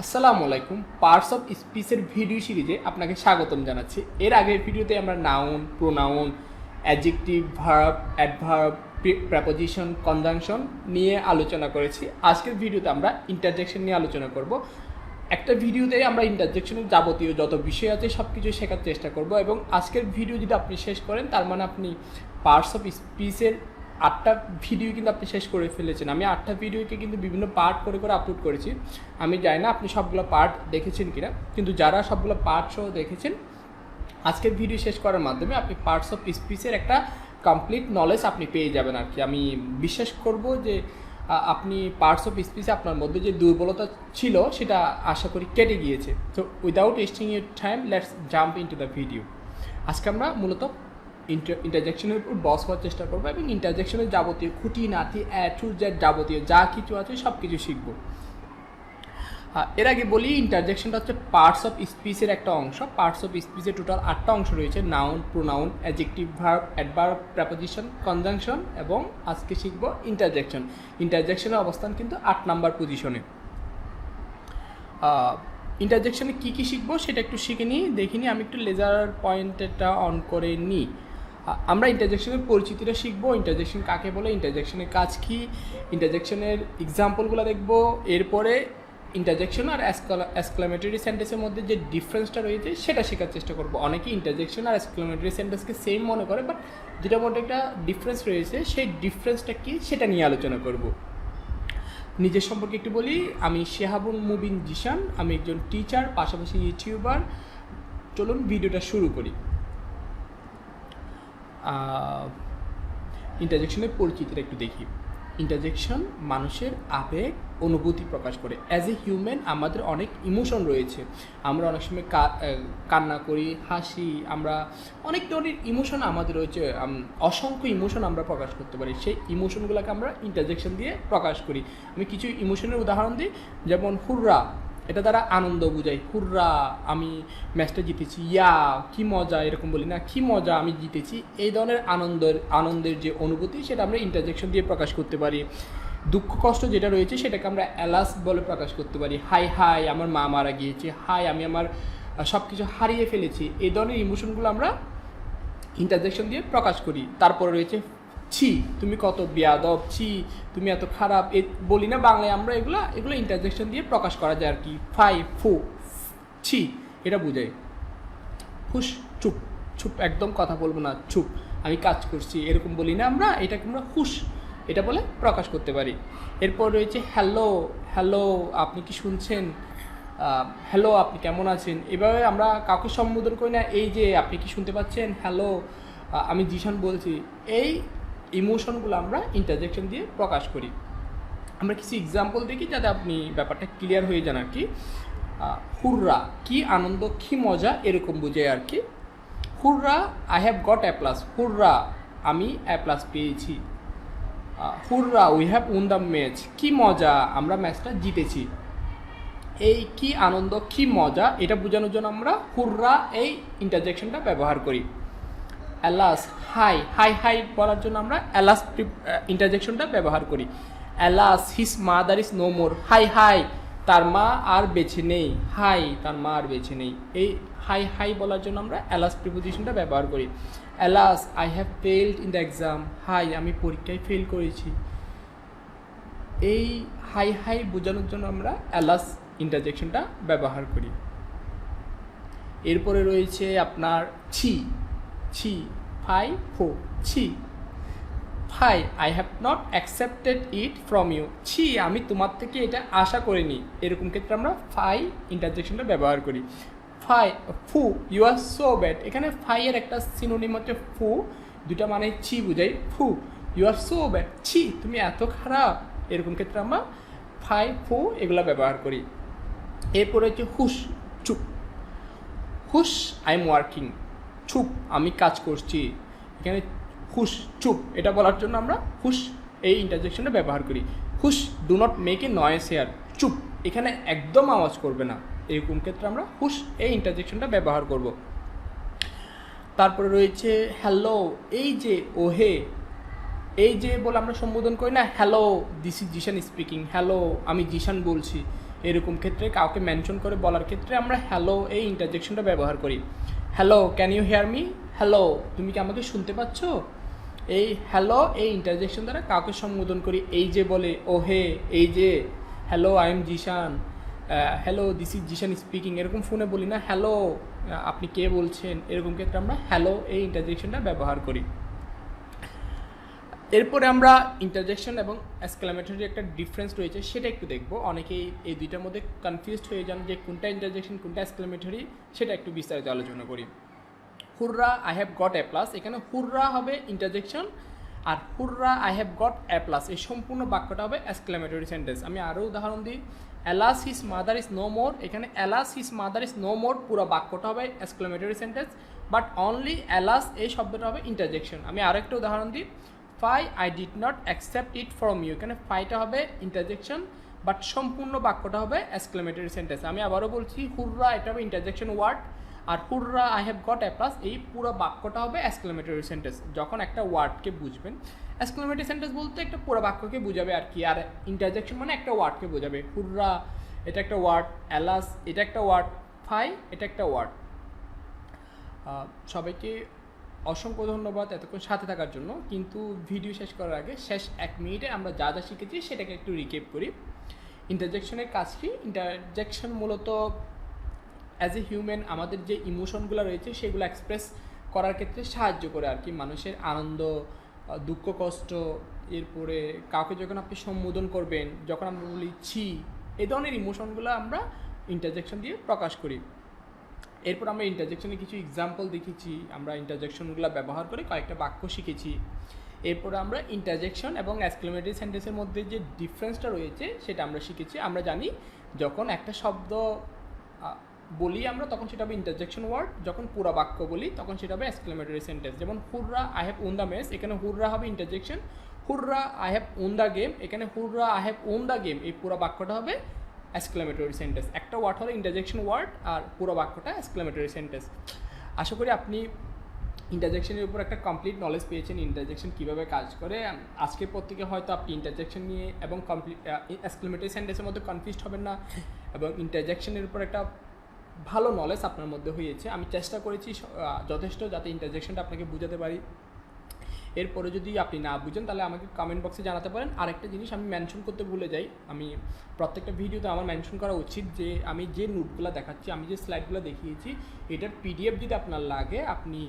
আসসালামু আলাইকুম। Parts of স্পিচের video সিরিজে আপনাকে স্বাগতম জানাচ্ছি। এর আগের ভিডিওতে আমরা noun, pronoun, adjective, verb, adverb, preposition, conjunction নিয়ে আলোচনা করেছি। আজকের ভিডিওতে আমরা ইন্টারজেকশন নিয়ে আলোচনা করব। একটা ভিডিওতে আমরা ইন্টারজেকশনের যাবতীয় যত বিষয় আছে সব কিছু শেখার চেষ্টা করব এবং আজকের ভিডিও যদি আপনি শেষ করেন তার মানে আপনি পার্টস অফ স্পিচের 8টা ভিডিও কিন্তু আপনি শেষ করে ফেলেছেন। আমি 8টা ভিডিওকে কিন্তু বিভিন্ন পার্ট করে করে আপলোড করেছি। আমি জানি না আপনি সবগুলো পার্ট দেখেছেন কিনা, কিন্তু যারা সবগুলো পার্ট সহ দেখেছেন আজকের ভিডিও শেষ করার মাধ্যমে আপনি পার্টস অফ স্পিচের একটা কমপ্লিট নলেজ আপনি পেয়ে যাবেন আর কি। আমি বিশ্বাস করব যে আপনি পার্টস অফ স্পিচে আপনার মধ্যে যে দুর্বলতা ছিল সেটা আশা করি কেটে গিয়েছে। তো without wasting your time let's jump into the video. আজকে আমরা মূলত ইন্টারজেকশনের উপর বস হওয়ার চেষ্টা করবো এবং ইন্টারজেকশনের যাবতীয় খুঁটিনাটি টু জেড যাবতীয় যা কিছু আছে সব কিছু শিখবো। এর আগে বলি ইন্টারজেকশনটা হচ্ছে পার্টস অফ স্পিচের একটা অংশ। পার্টস অফ স্পিচের টোটাল 8টা অংশ রয়েছে: noun, pronoun, adjective, verb, adverb, preposition, conjunction এবং আজকে শিখবো ইন্টারজেকশন। ইন্টারজেকশনের অবস্থান কিন্তু 8 নাম্বার পজিশনে। ইন্টারজেকশনে কী কী শিখবো সেটা একটু শিখে নিই, দেখিনি। আমি একটু লেজার পয়েন্টটা অন করে নিই। আমরা ইন্টারজেকশনের পরিচিতিটা শিখবো, ইন্টারজেকশন কাকে বলে, ইন্টারজেকশনের কাজ কী, ইন্টারজেকশনের এক্সাম্পলগুলো দেখবো। এরপরে ইন্টারজেকশন আর এক্সক্লামেটরি সেন্টেন্সের মধ্যে যে ডিফারেন্সটা রয়েছে সেটা শেখার চেষ্টা করবো। অনেকেই ইন্টারজেকশন আর এক্সক্লামেটরি সেন্টেন্সকে সেম মনে করে, বাট যেটার মধ্যে একটা ডিফারেন্স রয়েছে সেই ডিফারেন্সটা কী সেটা নিয়ে আলোচনা করব। নিজের সম্পর্কে একটু বলি, আমি শেহাবুল মুবিন জিশান, আমি একজন টিচার, পাশাপাশি ইউটিউবার। চলুন ভিডিওটা শুরু করি। ইন্টারজেকশনের পরিচিতিটা একটু দেখি। ইন্টারজেকশন মানুষের আবেগ অনুভূতি প্রকাশ করে। অ্যাজ এ হিউম্যান আমাদের অনেক ইমোশন রয়েছে। আমরা অনেক সময় কান্না করি, হাসি, আমরা অনেক ধরনের ইমোশন আমাদের রয়েছে। অসংখ্য ইমোশন আমরা প্রকাশ করতে পারি। সেই ইমোশনগুলোকে আমরা ইন্টারজেকশন দিয়ে প্রকাশ করি। আমি কিছু ইমোশনের উদাহরণ দিই, যেমন হুররা, এটা দ্বারা আনন্দ বোঝাই। হুররা, আমি ম্যাচটা জিতেছি। ইয়া, কি মজা, এরকম বলি না, কি মজা আমি জিতেছি। এই ধরনের আনন্দের যে অনুভূতি সেটা আমরা ইন্টারজেকশন দিয়ে প্রকাশ করতে পারি। দুঃখ কষ্ট যেটা রয়েছে সেটাকে আমরা অ্যালাস বলে প্রকাশ করতে পারি। হাই হাই, আমার মা মারা গিয়েছে। হাই, আমি আমার সব কিছু হারিয়ে ফেলেছি। এই ধরনের ইমোশনগুলো আমরা ইন্টারজেকশন দিয়ে প্রকাশ করি। তারপরে রয়েছে ছি, তুমি কত বেয়াদব, ছি তুমি এত খারাপ, বলি না বাংলায় আমরা, এগুলো ইন্টারজেকশন দিয়ে প্রকাশ করা যায় আর কি। ফাই, ফু, ছি, এটা বোঝায়। হুশ, চুপ, চুপ, একদম কথা বলবো না, চুপ, আমি কাজ করছি, এরকম বলি না আমরা, এটাকে আমরা হুশ এটা বলে প্রকাশ করতে পারি। এরপর রয়েছে হ্যালো, হ্যালো আপনি কি শুনছেন, হ্যালো আপনি কেমন আছেন। এভাবে আমরা কাউকে সম্বোধন করি না, এই যে আপনি কি শুনতে পাচ্ছেন, হ্যালো আমি জিশান বলছি। এই ইমোশনগুলো আমরা ইন্টারজেকশন দিয়ে প্রকাশ করি। আমরা কিছু এক্সাম্পল দেখি যাতে আপনি ব্যাপারটা ক্লিয়ার হয়ে যান আর কি। হুররা, কি আনন্দ, কি মজা, এরকম বোঝায় আর কি। হুররা, I have got A plus, হুররা আমি এ প্লাস পেয়েছি। হুররা, we have win the match, কি মজা আমরা ম্যাচটা জিতেছি। এই কি আনন্দ, কি মজা, এটা বোঝানোর জন্য আমরা হুররা এই ইন্টারজেকশনটা ব্যবহার করি। অ্যালাস, হাই, হাই হাই বলার জন্য আমরা অ্যালাস ইন্টারজেকশনটা ব্যবহার করি। Alas, his mother is no more, হাই হাই তার মা আর বেঁচে নেই। হাই, তার মা আর বেঁচে নেই। এই হাই হাই বলার জন্য আমরা অ্যালাস প্রিপোজিশনটা ব্যবহার করি। Alas, I have failed in the exam, হাই আমি পরীক্ষায় ফেল করেছি। এই হাই হাই বোঝানোর জন্য আমরা অ্যালাস ইন্টারজেকশনটা ব্যবহার করি। এরপরে রয়েছে আপনার ছি, ছি, ফাই, ফো, ছি। Fie, I have not accepted it from you, ছি আমি তোমার থেকে এটা আশা করিনি। এরকম ক্ষেত্রে আমরা ফাই ইন্টারজেকশনটা ব্যবহার করি। ফাই, ফু, ইউ আর সো ব্যাড, এখানে ফাইয়ের একটা সিনোনিম হচ্ছে ফু, দুটা মানে ছি বুঝাই। ফু, ইউ আর সো ব্যাড, ছি তুমি এত খারাপ। এরকম ক্ষেত্রে আমরা ফাই, ফু এগুলো ব্যবহার করি। এরপরে হচ্ছে হুশ, চুপ। হুশ, আই এম ওয়ার্কিং, চুপ আমি কাজ করছি। এখানে হুশ, চুপ এটা বলার জন্য আমরা হুশ এই ইন্টারজেকশনটা ব্যবহার করি। Hush, do not make a noise here, চুপ এখানে একদম আওয়াজ করবে না। এরকম ক্ষেত্রে আমরা হুশ এই ইন্টারজেকশনটা ব্যবহার করব। তারপরে রয়েছে হ্যালো, এই যে, ও হে, এই যে বলে আমরা সম্বোধন করি না, hello this is Zeeshan speaking, hello আমি জিশান বলছি। এরকম ক্ষেত্রে কাউকে মেনশন করে বলার ক্ষেত্রে আমরা হ্যালো এই ইন্টারজেকশনটা ব্যবহার করি। Hello, can you hear me? Hello, তুমি কি আমাকে শুনতে পাচ্ছ? এই হ্যালো এই ইন্টারজেকশন দ্বারা কাউকে সম্বোধন করি। এই যে বলে ও হে, এই যে hello I am Zeeshan, hello this is Zeeshan speaking, এরকম ফোনে বলি না হ্যালো আপনি কে বলছেন, এরকম ক্ষেত্রে আমরা হ্যালো এই ইন্টারজেকশনটা ব্যবহার করি। এরপরে আমরা ইন্টারজেকশন এবং এক্সক্লামেটরি একটা ডিফারেন্স রয়েছে সেটা একটু দেখব। অনেকেই এই দুইটার মধ্যে কনফিউজড হয়ে যান যে কোনটা ইন্টারজেকশন কোনটা এক্সক্লামেটরি, সেটা একটু বিস্তারিত আলোচনা করি। Hurrah I have got A plus, এখানে হুররা হবে ইন্টারজেকশন আর hurrah I have got A plus এই সম্পূর্ণ বাক্যটা হবে এক্সক্লামেটরি সেন্টেন্স। আমি আরও উদাহরণ দিই, alas his mother is no more, এখানে alas his mother is no more পুরো বাক্যটা হবে exclamatory sentence, but only alas এই শব্দটা হবে ইন্টারজেকশন। আমি আরও একটা উদাহরণ দিই, fie I did not accept it from you, এখানে ফাইটা হবে ইন্টারজেকশন বাট সম্পূর্ণ বাক্যটা হবে এক্সক্লামেটরি সেন্টেন্স। আমি আবারও বলছি, হুররা এটা হবে ইন্টারজেকশন ওয়ার্ড আর hurrah I have got A plus এই পুরো বাক্যটা হবে এক্সক্লামেটরি সেন্টেন্স। যখন একটা ওয়ার্ডকে বুঝবেন, এক্সক্লামেটরি সেন্টেন্স বলতে একটা পুরো বাক্যকে বোঝাবে আর কি, আর ইন্টারজেকশন মানে একটা ওয়ার্ডকে বোঝাবে। হুররা এটা একটা ওয়ার্ড, অ্যালাস এটা একটা ওয়ার্ড, ফাই এটা একটা ওয়ার্ড। সবাইকে অসংখ্য ধন্যবাদ এতক্ষণ সাথে থাকার জন্য। কিন্তু ভিডিও শেষ করার আগে শেষ 1 মিনিটে আমরা যা যা শিখেছি সেটাকে একটু রিকেপ করি। ইন্টারজেকশনের কাজ কি? ইন্টারজেকশন মূলত অ্যাজ এ হিউম্যান আমাদের যে ইমোশনগুলো রয়েছে সেগুলো এক্সপ্রেস করার ক্ষেত্রে সাহায্য করে আর কি। মানুষের আনন্দ, দুঃখ, কষ্ট, এরপরে কাউকে যখন আপনি সম্বোধন করবেন, যখন আমরা বলি ছি, এই ধরনের ইমোশনগুলো আমরা ইন্টারজেকশন দিয়ে প্রকাশ করি। এরপর আমরা ইন্টারজেকশনে কিছু এক্সাম্পল দেখেছি, আমরা ইন্টারজেকশনগুলো ব্যবহার করে কয়েকটা বাক্য শিখেছি। এরপরে আমরা ইন্টারজেকশন এবং এক্সক্লামেটরি সেন্টেন্সের মধ্যে যে ডিফারেন্সটা রয়েছে সেটা আমরা শিখেছি। আমরা জানি যখন একটা শব্দ বলি আমরা তখন সেটা হবে ইন্টারজেকশন ওয়ার্ড, যখন পুরো বাক্য বলি তখন সেটা হবে এক্সক্লামেটরি সেন্টেন্স। যেমন hurrah I have won the mess, এখানে হুররা হবে interjection. Hurrah I have won the game, এখানে hurrah I have won the game এই পুরো বাক্যটা হবে এক্সক্লামেটরি সেন্টেন্স। একটা ওয়ার্ড হলো ইন্টারজেকশন ওয়ার্ড আর পুরো বাক্যটা এক্সক্লামেটরি সেন্টেন্স। আশা করি আপনি ইন্টারজেকশনের উপর একটা কমপ্লিট নলেজ পেয়েছেন, ইন্টারজেকশন কীভাবে কাজ করে। আজকের পর থেকে হয়তো আপনি ইন্টারজেকশন নিয়ে এবং কমপ্লিট এক্সক্লামেটরি সেন্টেন্সের মধ্যে কনফিউজড হবেন না এবং ইন্টারজেকশনের উপর একটা ভালো নলেজ আপনার মধ্যে হয়েছে। আমি চেষ্টা করেছি যথেষ্ট যাতে ইন্টারজেকশনটা আপনাকে বুঝাতে পারি। এরপরে যদি আপনি না বুঝেন তাহলে আমাকে কমেন্ট বক্সে জানাতে পারেন। আরেকটা জিনিস আমি মেনশন করতে ভুলে যাই, আমি প্রত্যেকটা ভিডিওতে আমার মেনশন করা উচিত যে আমি যে নোটগুলো দেখাচ্ছি, আমি যে স্লাইডগুলো দেখিয়েছি, এটার পিডিএফ যদি আপনার লাগে আপনি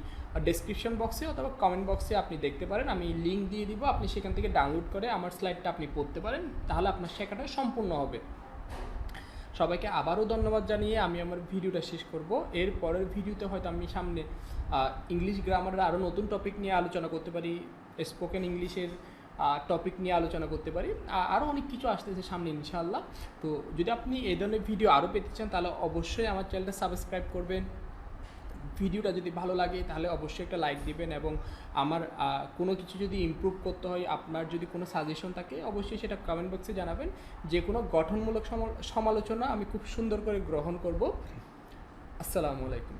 ডেসক্রিপশন বক্সে অথবা কমেন্ট বক্সে আপনি দেখতে পারেন, আমি লিঙ্ক দিয়ে দিব, আপনি সেখান থেকে ডাউনলোড করে আমার স্লাইডটা আপনি পড়তে পারেন, তাহলে আপনার শেখাটা সম্পূর্ণ হবে। সবাইকে আবারও ধন্যবাদ জানিয়ে আমি আমার ভিডিওটা শেষ করব। এর পরের ভিডিওতে হয়তো আমি সামনে ইংলিশ গ্রামারের আরও নতুন টপিক নিয়ে আলোচনা করতে পারি, স্পোকেন ইংলিশের টপিক নিয়ে আলোচনা করতে পারি, আরও অনেক কিছু আসতেছে সামনে ইনশাআল্লাহ। তো যদি আপনি এই ধরনের ভিডিও আরও পেতে চান তাহলে অবশ্যই আমার চ্যানেলটা সাবস্ক্রাইব করবেন। ভিডিওটা যদি ভালো লাগে তাহলে অবশ্যই একটা লাইক দিবেন এবং আমার কোনো কিছু যদি ইমপ্রুভ করতে হয়, আপনার যদি কোনো সাজেশন থাকে অবশ্যই সেটা কমেন্ট বক্সে জানাবেন। যে কোনো গঠনমূলক সমালোচনা আমি খুব সুন্দর করে গ্রহণ করব। আসসালামু আলাইকুম।